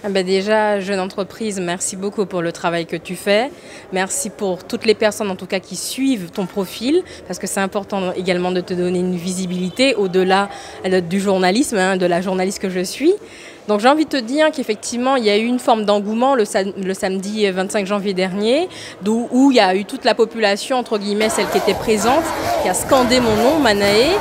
Ah ben déjà, jeune entreprise, merci beaucoup pour le travail que tu fais. Merci pour toutes les personnes en tout cas qui suivent ton profil, parce que c'est important également de te donner une visibilité au-delà du journalisme, de la journaliste que je suis. Donc j'ai envie de te dire qu'effectivement, il y a eu une forme d'engouement le samedi 25 janvier dernier, où il y a eu toute la population, entre guillemets, celle qui était présente, qui a scandé mon nom, Manaé.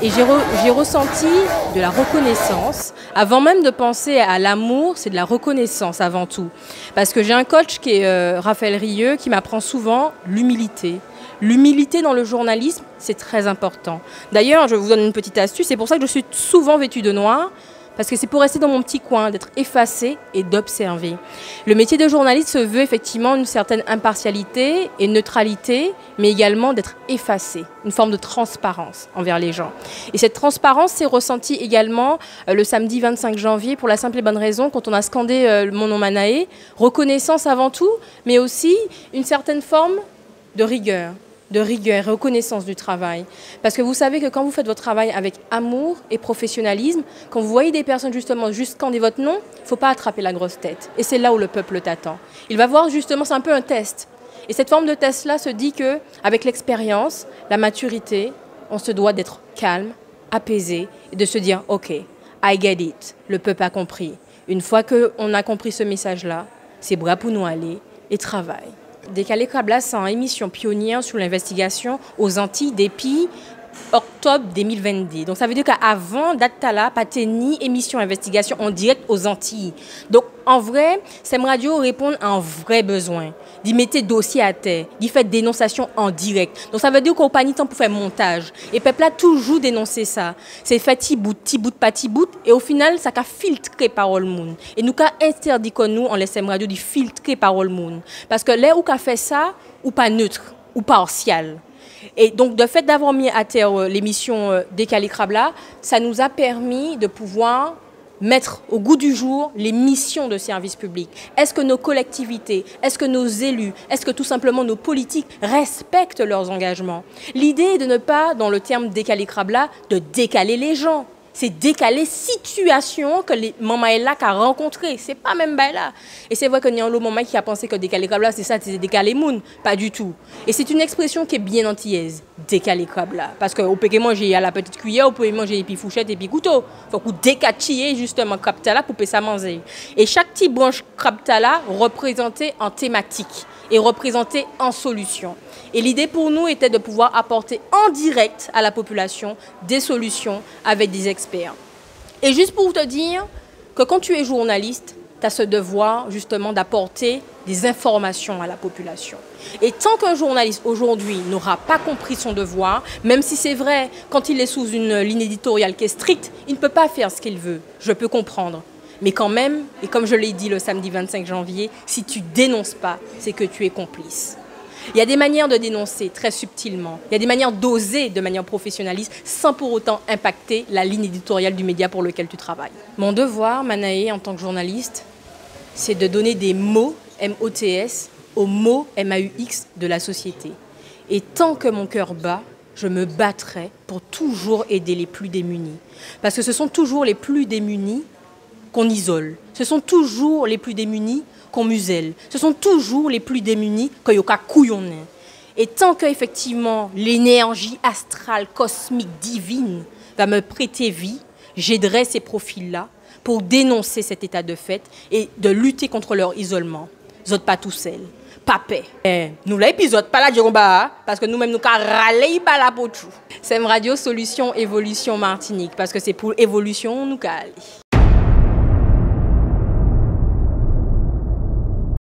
Et j'ai ressenti de la reconnaissance. Avant même de penser à l'amour, c'est de la reconnaissance avant tout. Parce que j'ai un coach qui est Raphaël Rieux, qui m'apprend souvent l'humilité. L'humilité dans le journalisme, c'est très important. D'ailleurs, je vous donne une petite astuce, c'est pour ça que je suis souvent vêtue de noir. Parce que c'est pour rester dans mon petit coin, d'être effacé et d'observer. Le métier de journaliste se veut effectivement une certaine impartialité et neutralité, mais également d'être effacé, une forme de transparence envers les gens. Et cette transparence s'est ressentie également le samedi 25 janvier pour la simple et bonne raison, quand on a scandé mon nom Manaé, reconnaissance avant tout, mais aussi une certaine forme de rigueur et reconnaissance du travail. Parce que vous savez que quand vous faites votre travail avec amour et professionnalisme, quand vous voyez des personnes justement juste scander votre nom, il ne faut pas attraper la grosse tête. Et c'est là où le peuple t'attend. Il va voir justement, c'est un peu un test. Et cette forme de test-là se dit qu'avec l'expérience, la maturité, on se doit d'être calme, apaisé, et de se dire « Ok, I get it », le peuple a compris. Une fois qu'on a compris ce message-là, c'est bras pour nous aller et travail. Décalé Crabla, c'est une émission pionnière sur l'investigation aux Antilles depuis octobre 2022. Donc ça veut dire qu'avant, Datala, pas ni émission investigation en direct aux Antilles. Donc en vrai, Sem Radio répond à un vrai besoin. D'y mettre dossier à terre, d'y faire dénonciation en direct. Donc ça veut dire qu'on n'a pas ni temps pour faire montage. Et le peuple a toujours dénoncé ça. C'est fait petit bout, pas petit bout. Et au final, ça a filtré parole monde. Et nous avons interdit que nous, on laisse Sem Radio de filtrer parole monde. Parce que là où on fait ça, ou pas neutre, ou partial. Et donc, le fait d'avoir mis à terre l'émission Décalé Crabla, ça nous a permis de pouvoir mettre au goût du jour les missions de service public. Est-ce que nos collectivités, est-ce que nos élus, est-ce que tout simplement nos politiques respectent leurs engagements? L'idée est de ne pas, dans le terme Décalé Crabla, de décaler les gens. C'est décaler situation que les mamans là qu'a rencontré, c'est pas même là. Et c'est vrai qu'il y a un moment qui a pensé que décaler crabla c'est ça, c'est décaler moun, pas du tout. Et c'est une expression qui est bien antillaise, décaler crabla, parce que on peut manger à la petite cuillère, on peut manger et puis fourchette et puis couteau. Faut qu'on décatiller justement crabtala pour ça manger. Et chaque petite branche crabtala représentée en thématique et représentée en solution. Et l'idée pour nous était de pouvoir apporter en direct à la population des solutions avec des experts. Et juste pour te dire que quand tu es journaliste, tu as ce devoir justement d'apporter des informations à la population. Et tant qu'un journaliste aujourd'hui n'aura pas compris son devoir, même si c'est vrai, quand il est sous une ligne éditoriale qui est stricte, il ne peut pas faire ce qu'il veut. Je peux comprendre. Mais quand même, et comme je l'ai dit le samedi 25 janvier, si tu dénonces pas, c'est que tu es complice. Il y a des manières de dénoncer très subtilement. Il y a des manières d'oser de manière professionnaliste sans pour autant impacter la ligne éditoriale du média pour lequel tu travailles. Mon devoir, Manaé, en tant que journaliste, c'est de donner des mots, M-O-T-S, aux mots M-A-U-X de la société. Et tant que mon cœur bat, je me battrai pour toujours aider les plus démunis. Parce que ce sont toujours les plus démunis qu'on isole. Ce sont toujours les plus démunis qu'on muselle. Ce sont toujours les plus démunis qu'on y a couillonné. Et tant qu'effectivement l'énergie astrale, cosmique, divine va me prêter vie, j'aiderai ces profils-là pour dénoncer cet état de fait et de lutter contre leur isolement. Ils pas tout seuls. Pas paix. Nous l'épisode pas là Djéromba parce que nous-mêmes nous râler pas là pour tout. Sem Radio Solution Évolution Martinique parce que c'est pour évolution nous aller.